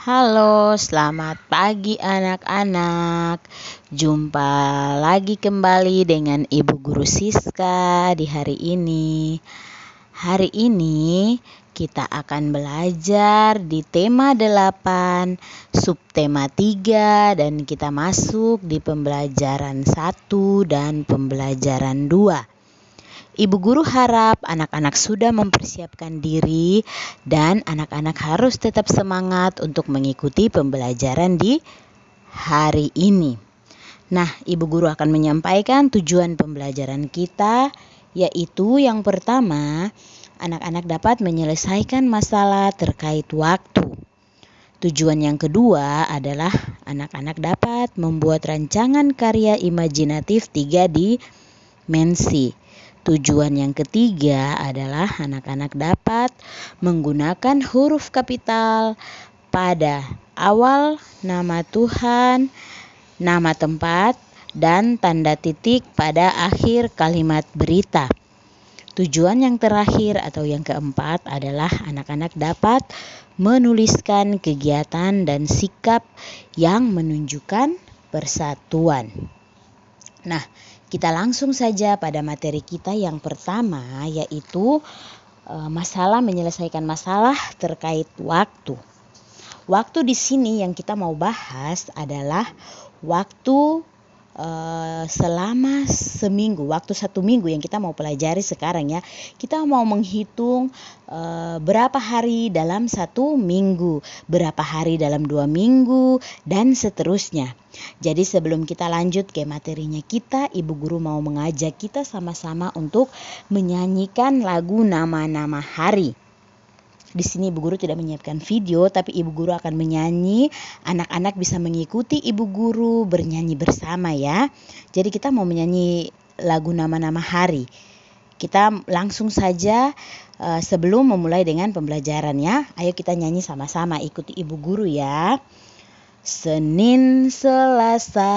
Halo, selamat pagi anak-anak. Jumpa lagi kembali dengan Ibu Guru Siska di hari ini. Hari ini kita akan belajar di tema 8, subtema 3, dan kita masuk di pembelajaran 1 dan pembelajaran 2. Ibu guru harap anak-anak sudah mempersiapkan diri dan anak-anak harus tetap semangat untuk mengikuti pembelajaran di hari ini. Nah, ibu guru akan menyampaikan tujuan pembelajaran kita, yaitu yang pertama, anak-anak dapat menyelesaikan masalah terkait waktu. Tujuan yang kedua adalah anak-anak dapat membuat rancangan karya imajinatif 3 dimensi. Tujuan yang ketiga adalah anak-anak dapat menggunakan huruf kapital pada awal nama Tuhan, nama tempat, dan tanda titik pada akhir kalimat berita. Tujuan yang terakhir atau yang keempat adalah anak-anak dapat menuliskan kegiatan dan sikap yang menunjukkan persatuan. Nah, kita langsung saja pada materi kita yang pertama, yaitu menyelesaikan masalah terkait waktu. Waktu di sini yang kita mau bahas adalah waktu selama seminggu, waktu 1 minggu yang kita mau pelajari sekarang ya. Kita mau menghitung berapa hari dalam 1 minggu, berapa hari dalam 2 minggu, dan seterusnya. Jadi sebelum kita lanjut ke materinya kita, Ibu Guru mau mengajak kita sama-sama untuk menyanyikan lagu nama-nama hari. Di sini Ibu Guru tidak menyiapkan video, tapi Ibu Guru akan menyanyi. Anak-anak bisa mengikuti Ibu Guru bernyanyi bersama ya. Jadi kita mau menyanyi lagu nama-nama hari. Kita langsung saja sebelum memulai dengan pembelajarannya. Ayo kita nyanyi sama-sama, ikuti Ibu Guru ya. Senin, Selasa,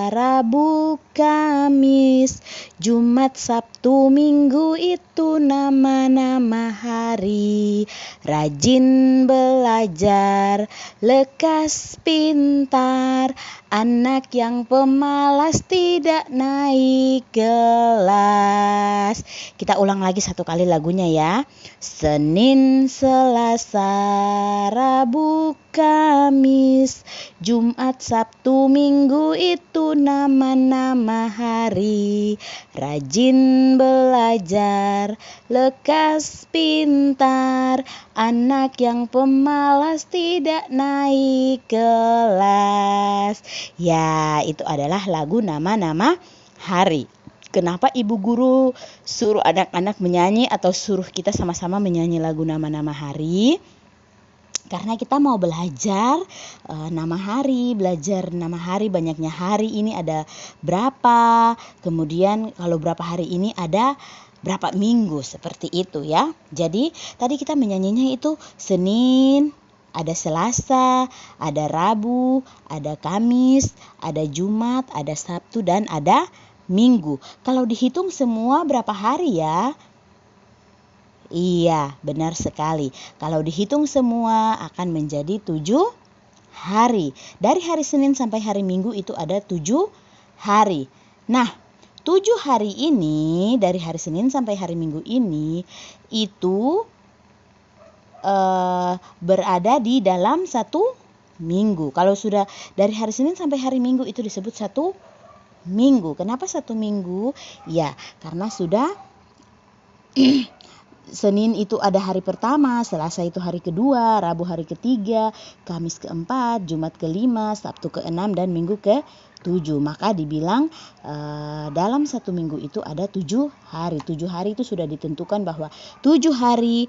Rabu, Kamis, Jumat, Sabtu, Minggu itu nama-nama hari. Rajin belajar, lekas pintar, anak yang pemalas tidak naik kelas. Kita ulang lagi 1 kali lagunya ya. Senin, Selasa, Rabu, Kamis, Jumat, Sabtu, Minggu itu nama-nama hari. Rajin belajar, lekas pintar, anak yang pemalas tidak naik kelas. Ya, itu adalah lagu nama-nama hari. Kenapa Ibu Guru suruh anak-anak menyanyi atau suruh kita sama-sama menyanyi lagu nama-nama hari? Karena kita mau belajar nama hari, banyaknya hari ini ada berapa, kemudian kalau berapa hari ini ada berapa minggu, seperti itu ya. Jadi tadi kita menyanyinya itu Senin, ada Selasa, ada Rabu, ada Kamis, ada Jumat, ada Sabtu, dan ada Minggu. Kalau dihitung semua berapa hari ya? Iya, benar sekali. Kalau dihitung semua akan menjadi 7 hari. Dari hari Senin sampai hari Minggu itu ada 7 hari. Nah, 7 hari ini, dari hari Senin sampai hari Minggu ini, itu berada di dalam 1 minggu. Kalau sudah dari hari Senin sampai hari Minggu itu disebut 1 minggu. Kenapa 1 minggu? Ya, karena sudah Senin itu ada hari pertama, Selasa itu hari kedua, Rabu hari ketiga, Kamis keempat, Jumat kelima, Sabtu keenam, dan Minggu ke-7. Maka dibilang dalam 1 minggu itu ada 7 hari. 7 hari itu sudah ditentukan bahwa 7 hari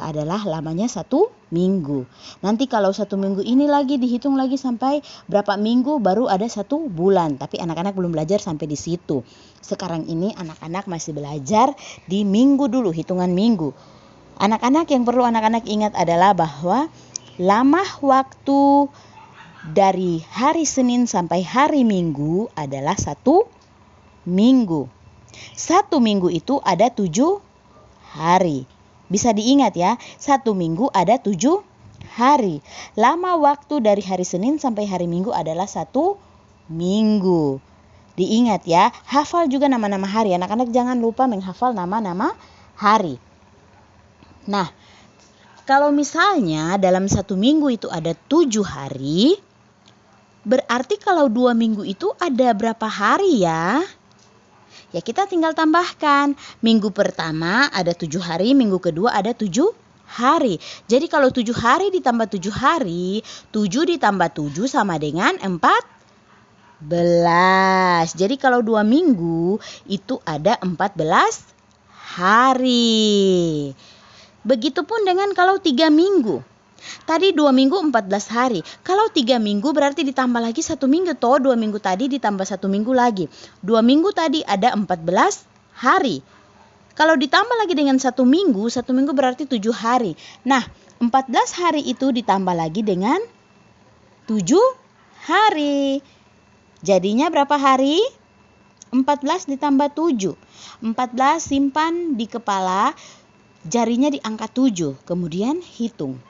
adalah lamanya 1 minggu. Nanti kalau 1 minggu ini lagi dihitung lagi sampai berapa minggu baru ada 1 bulan. Tapi anak-anak belum belajar sampai di situ. Sekarang ini anak-anak masih belajar di minggu dulu, hitungan minggu. Anak-anak yang perlu anak-anak ingat adalah bahwa lama waktu dari hari Senin sampai hari Minggu adalah 1 minggu. 1 minggu itu ada 7 hari. Bisa diingat ya, 1 minggu ada 7 hari. Lama waktu dari hari Senin sampai hari Minggu adalah 1 minggu. Diingat ya, hafal juga nama-nama hari. Anak-anak jangan lupa menghafal nama-nama hari. Nah, kalau misalnya dalam 1 minggu itu ada 7 hari, berarti kalau 2 minggu itu ada berapa hari ya? Ya kita tinggal tambahkan. Minggu pertama ada 7 hari, minggu kedua ada 7 hari. Jadi kalau 7 hari ditambah 7 hari, 7 ditambah 7 sama dengan 14. Jadi kalau 2 minggu itu ada 14 hari. Begitupun dengan kalau 3 minggu. Tadi 2 minggu 14 hari. Kalau 3 minggu berarti ditambah lagi 1 minggu. 2 minggu tadi ditambah 1 minggu lagi. 2 minggu tadi ada 14 hari. Kalau ditambah lagi dengan 1 minggu berarti 7 hari. Nah, 14 hari itu ditambah lagi dengan 7 hari. Jadinya berapa hari? 14 ditambah 7. 14 simpan di kepala, jarinya diangkat 7. Kemudian hitung.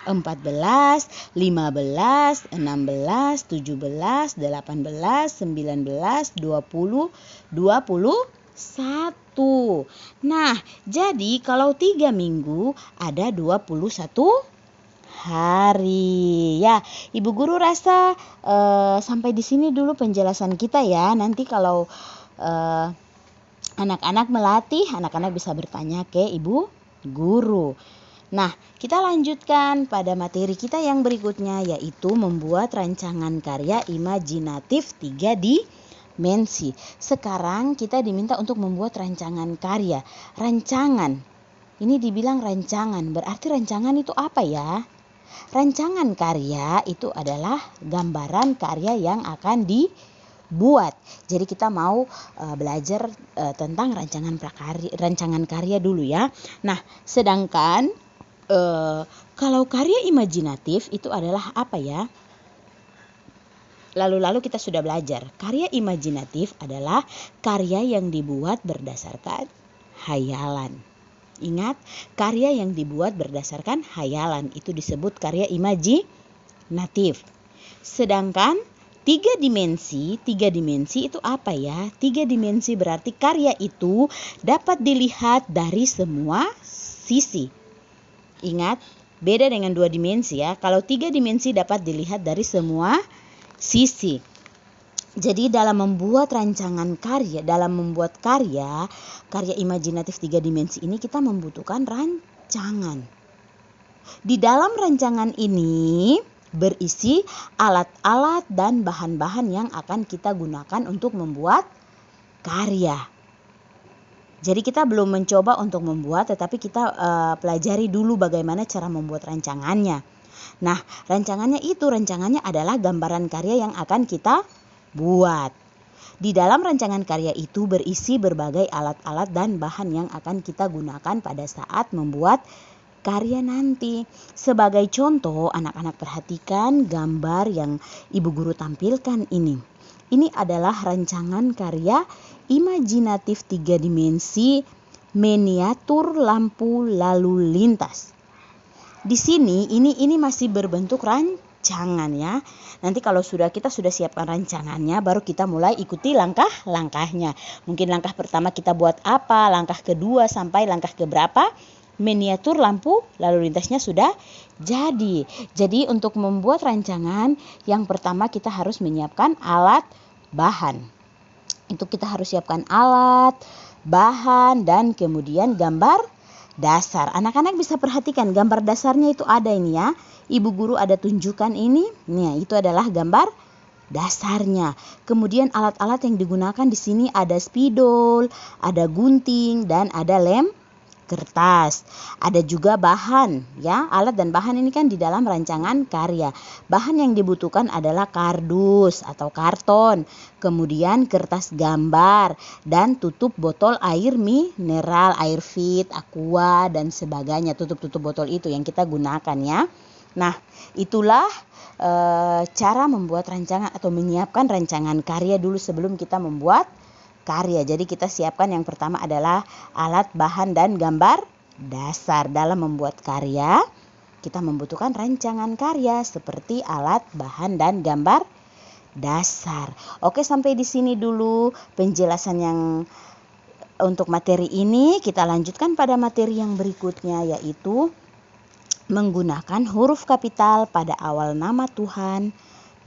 14, 15, 16, 17, 18, 19, 20, 21. Nah, jadi kalau 3 minggu ada 21 hari. Ya, Ibu Guru rasa sampai di sini dulu penjelasan kita ya. Nanti kalau anak-anak melatih, anak-anak bisa bertanya ke Ibu Guru. Nah, kita lanjutkan pada materi kita yang berikutnya, yaitu membuat rancangan karya imajinatif 3 dimensi. Sekarang kita diminta untuk membuat rancangan karya. Rancangan, ini dibilang rancangan, berarti rancangan itu apa ya? Rancangan karya itu adalah gambaran karya yang akan dibuat. Jadi kita mau belajar tentang rancangan karya dulu ya. Nah, sedangkan kalau karya imajinatif itu adalah apa ya? Lalu kita sudah belajar. Karya imajinatif adalah karya yang dibuat berdasarkan hayalan. Ingat, karya yang dibuat berdasarkan hayalan itu disebut karya imajinatif. Sedangkan 3 dimensi itu apa ya? 3 dimensi berarti karya itu dapat dilihat dari semua sisi. Ingat, beda dengan 2 dimensi ya. Kalau 3 dimensi dapat dilihat dari semua sisi. Jadi dalam membuat rancangan karya, karya imajinatif 3 dimensi ini kita membutuhkan rancangan. Di dalam rancangan ini berisi alat-alat dan bahan-bahan yang akan kita gunakan untuk membuat karya. Jadi kita belum mencoba untuk membuat, tetapi kita pelajari dulu bagaimana cara membuat rancangannya. Nah, rancangannya adalah gambaran karya yang akan kita buat. Di dalam rancangan karya itu berisi berbagai alat-alat dan bahan yang akan kita gunakan pada saat membuat karya nanti. Sebagai contoh, anak-anak perhatikan gambar yang Ibu Guru tampilkan ini. Ini adalah rancangan karya imajinatif 3 dimensi miniatur lampu lalu lintas. Di sini ini masih berbentuk rancangan ya. Nanti kalau kita sudah siapkan rancangannya, baru kita mulai ikuti langkah-langkahnya. Mungkin langkah pertama kita buat apa, langkah kedua sampai langkah keberapa, miniatur lampu lalu lintasnya sudah jadi. Jadi untuk membuat rancangan, yang pertama kita harus menyiapkan alat bahan. Itu kita harus siapkan alat, bahan, dan kemudian gambar dasar. Anak-anak bisa perhatikan gambar dasarnya itu ada ini ya. Ibu Guru ada tunjukkan ini. Nih, itu adalah gambar dasarnya. Kemudian alat-alat yang digunakan di sini ada spidol, ada gunting, dan ada lem kertas. Ada juga bahan ya. Alat dan bahan ini kan di dalam rancangan karya. Bahan yang dibutuhkan adalah kardus atau karton, kemudian kertas gambar, dan tutup botol air mineral, air fit, aqua, dan sebagainya. Tutup-tutup botol itu yang kita gunakan ya. Nah, itulah cara membuat rancangan atau menyiapkan rancangan karya dulu sebelum kita membuat karya. Jadi kita siapkan yang pertama adalah alat, bahan, dan gambar dasar dalam membuat karya. kita membutuhkan rancangan karya seperti alat, bahan, dan gambar dasar. Oke, sampai di sini dulu penjelasan yang untuk materi ini. Kita lanjutkan pada materi yang berikutnya, yaitu menggunakan huruf kapital pada awal nama Tuhan,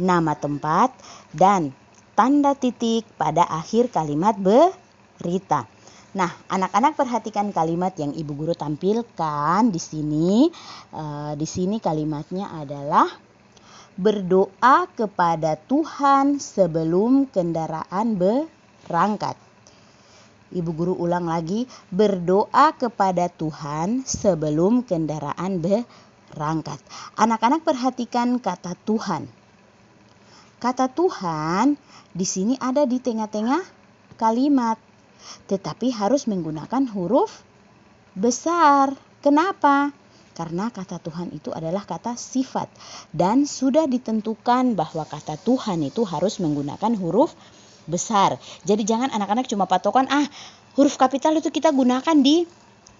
nama tempat, dan tanda titik pada akhir kalimat berita. Nah, anak-anak perhatikan kalimat yang Ibu Guru tampilkan di sini. Di sini kalimatnya adalah berdoa kepada Tuhan sebelum kendaraan berangkat. Ibu Guru ulang lagi, berdoa kepada Tuhan sebelum kendaraan berangkat. Anak-anak perhatikan kata Tuhan. Kata Tuhan di sini ada di tengah-tengah kalimat, tetapi harus menggunakan huruf besar. Kenapa? Karena kata Tuhan itu adalah kata sifat dan sudah ditentukan bahwa kata Tuhan itu harus menggunakan huruf besar. Jadi jangan anak-anak cuma patokan huruf kapital itu kita gunakan di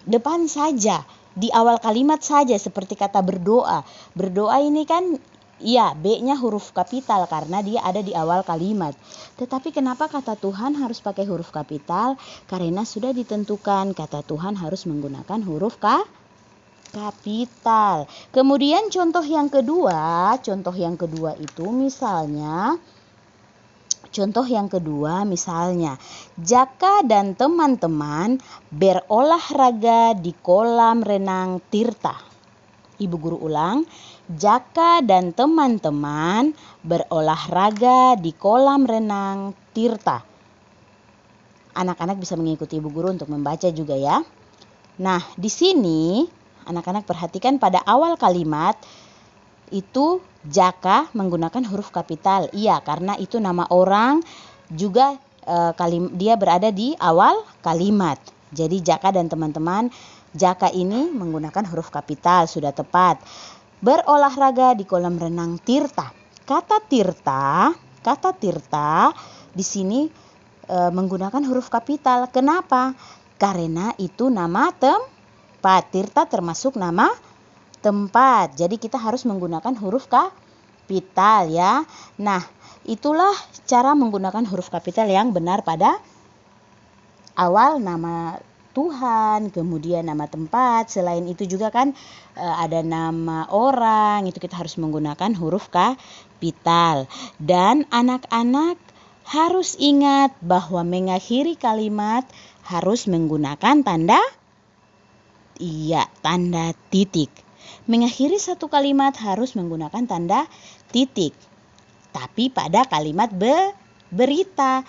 depan saja, di awal kalimat saja, seperti kata berdoa. Berdoa ini kan B-nya huruf kapital karena dia ada di awal kalimat. Tetapi kenapa kata Tuhan harus pakai huruf kapital? Karena sudah ditentukan kata Tuhan harus menggunakan huruf kapital. Kemudian contoh yang kedua itu misalnya Jaka dan teman-teman berolahraga di kolam renang Tirta. Ibu Guru ulang, Jaka dan teman-teman berolahraga di kolam renang Tirta. Anak-anak bisa mengikuti Ibu Guru untuk membaca juga ya. Nah, di sini anak-anak perhatikan pada awal kalimat itu Jaka menggunakan huruf kapital. Iya, karena itu nama orang, juga dia berada di awal kalimat. Jadi Jaka dan teman-teman, Jaka ini menggunakan huruf kapital, sudah tepat. Berolahraga di kolam renang Tirta. Kata Tirta di sini menggunakan huruf kapital. Kenapa? Karena itu nama tempat. Tirta termasuk nama tempat. Jadi kita harus menggunakan huruf kapital ya. Nah, itulah cara menggunakan huruf kapital yang benar pada awal nama Tuhan, kemudian nama tempat. Selain itu juga kan ada nama orang, itu kita harus menggunakan huruf kapital. Dan anak-anak harus ingat bahwa mengakhiri kalimat harus menggunakan tanda titik. Mengakhiri satu kalimat harus menggunakan tanda titik. Tapi pada kalimat berita,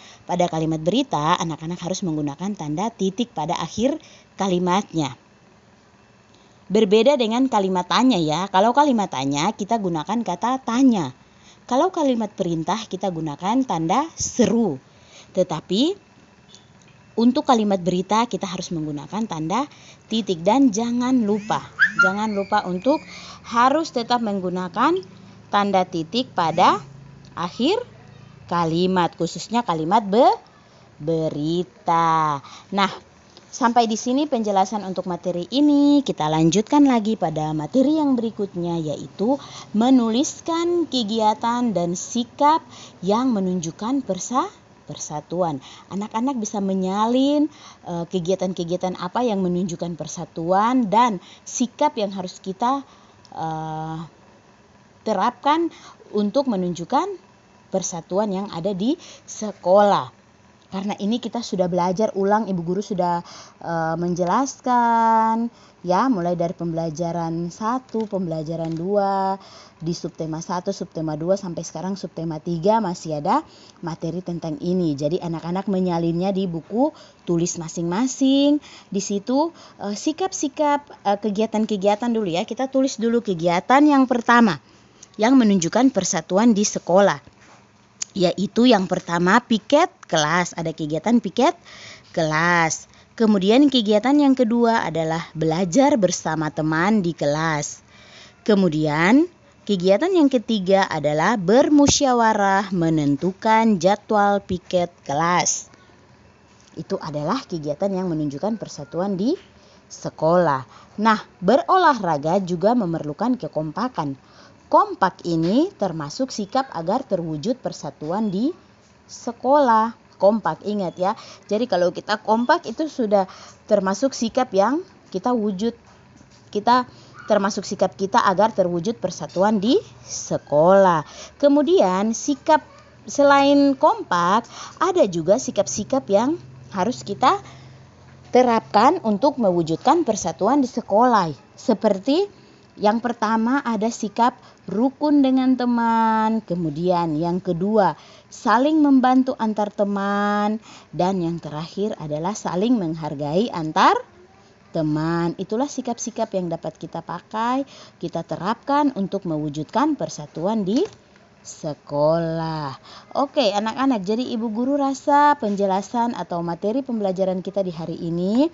anak-anak harus menggunakan tanda titik pada akhir kalimatnya. Berbeda dengan kalimat tanya ya. Kalau kalimat tanya kita gunakan kata tanya. Kalau kalimat perintah kita gunakan tanda seru. Tetapi untuk kalimat berita kita harus menggunakan tanda titik. Dan jangan lupa untuk harus tetap menggunakan tanda titik pada akhir kalimat, khususnya kalimat berita. Nah, sampai di sini penjelasan untuk materi ini. Kita lanjutkan lagi pada materi yang berikutnya, yaitu menuliskan kegiatan dan sikap yang menunjukkan persatuan. Anak-anak bisa menyalin kegiatan-kegiatan apa yang menunjukkan persatuan dan sikap yang harus kita terapkan untuk menunjukkan persatuan yang ada di sekolah. Karena ini kita sudah belajar ulang, Ibu Guru sudah menjelaskan ya, mulai dari pembelajaran 1, pembelajaran 2, di subtema 1, subtema 2 sampai sekarang subtema 3 masih ada materi tentang ini. Jadi anak-anak menyalinnya di buku tulis masing-masing. Di situ sikap-sikap kegiatan-kegiatan dulu ya. Kita tulis dulu kegiatan yang pertama yang menunjukkan persatuan di sekolah. Yaitu yang pertama piket kelas, ada kegiatan piket kelas. Kemudian kegiatan yang kedua adalah belajar bersama teman di kelas. Kemudian kegiatan yang ketiga adalah bermusyawarah menentukan jadwal piket kelas. Itu adalah kegiatan yang menunjukkan persatuan di sekolah. Nah, berolahraga juga memerlukan kekompakan. Kompak ini termasuk sikap agar terwujud persatuan di sekolah. Kompak, ingat ya. Jadi kalau kita kompak itu sudah termasuk sikap yang kita termasuk sikap kita agar terwujud persatuan di sekolah. Kemudian sikap selain kompak, ada juga sikap-sikap yang harus kita terapkan untuk mewujudkan persatuan di sekolah. Seperti yang pertama ada sikap rukun dengan teman, kemudian yang kedua saling membantu antar teman, dan yang terakhir adalah saling menghargai antar teman. Itulah sikap-sikap yang dapat kita pakai, kita terapkan untuk mewujudkan persatuan di sekolah. Oke, anak-anak, jadi Ibu Guru rasa penjelasan atau materi pembelajaran kita di hari ini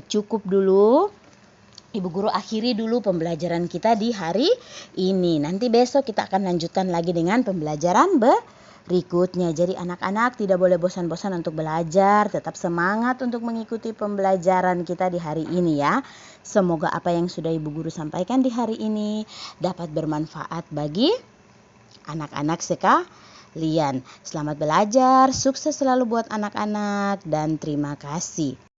cukup dulu. Ibu Guru akhiri dulu pembelajaran kita di hari ini. Nanti besok kita akan lanjutkan lagi dengan pembelajaran berikutnya. Jadi anak-anak tidak boleh bosan-bosan untuk belajar. Tetap semangat untuk mengikuti pembelajaran kita di hari ini ya. Semoga apa yang sudah Ibu Guru sampaikan di hari ini dapat bermanfaat bagi anak-anak sekalian. Selamat belajar, sukses selalu buat anak-anak, dan terima kasih.